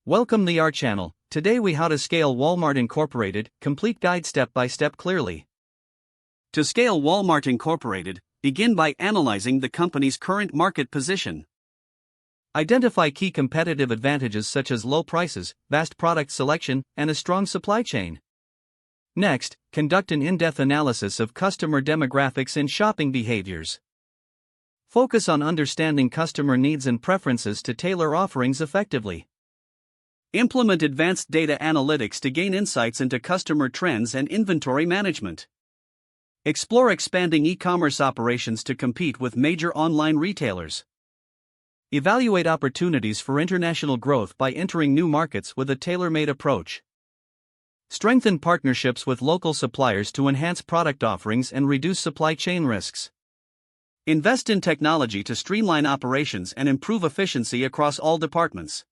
Welcome to our channel. Today we how to scale Walmart Incorporated, complete guide step by step clearly. To scale Walmart Incorporated, begin by analyzing the company's current market position. Identify key competitive advantages such as low prices, vast product selection, and a strong supply chain. Next, conduct an in-depth analysis of customer demographics and shopping behaviors. Focus on understanding customer needs and preferences to tailor offerings effectively. Implement advanced data analytics to gain insights into customer trends and inventory management. Explore expanding e-commerce operations to compete with major online retailers. Evaluate opportunities for international growth by entering new markets with a tailor-made approach. Strengthen partnerships with local suppliers to enhance product offerings and reduce supply chain risks. Invest in technology to streamline operations and improve efficiency across all departments.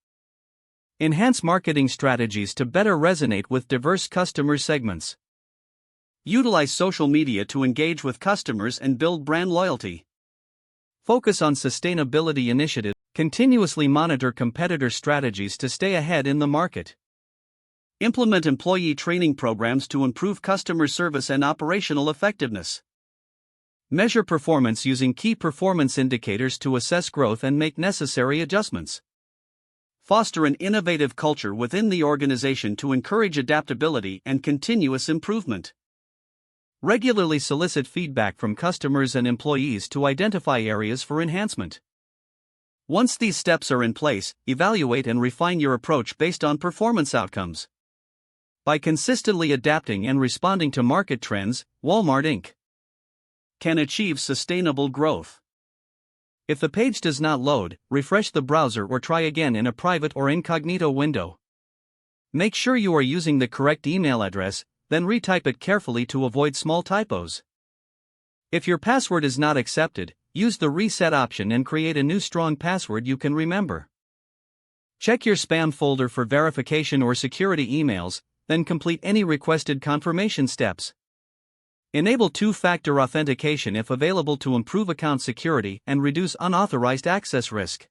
Enhance marketing strategies to better resonate with diverse customer segments. Utilize social media to engage with customers and build brand loyalty. Focus on sustainability initiatives. Continuously monitor competitor strategies to stay ahead in the market. Implement employee training programs to improve customer service and operational effectiveness. Measure performance using key performance indicators to assess growth and make necessary adjustments. Foster an innovative culture within the organization to encourage adaptability and continuous improvement. Regularly solicit feedback from customers and employees to identify areas for enhancement. Once these steps are in place, evaluate and refine your approach based on performance outcomes. By consistently adapting and responding to market trends, Walmart Inc. can achieve sustainable growth. If the page does not load, refresh the browser or try again in a private or incognito window. Make sure you are using the correct email address, then retype it carefully to avoid small typos. If your password is not accepted, use the reset option and create a new strong password you can remember. Check your spam folder for verification or security emails, then complete any requested confirmation steps. Enable two-factor authentication if available to improve account security and reduce unauthorized access risk.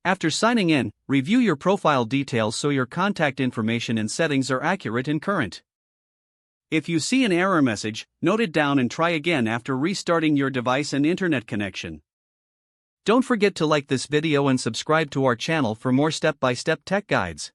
After signing in, review your profile details so your contact information and settings are accurate and current. If you see an error message, note it down and try again after restarting your device and internet connection. Don't forget to like this video and subscribe to our channel for more step-by-step tech guides.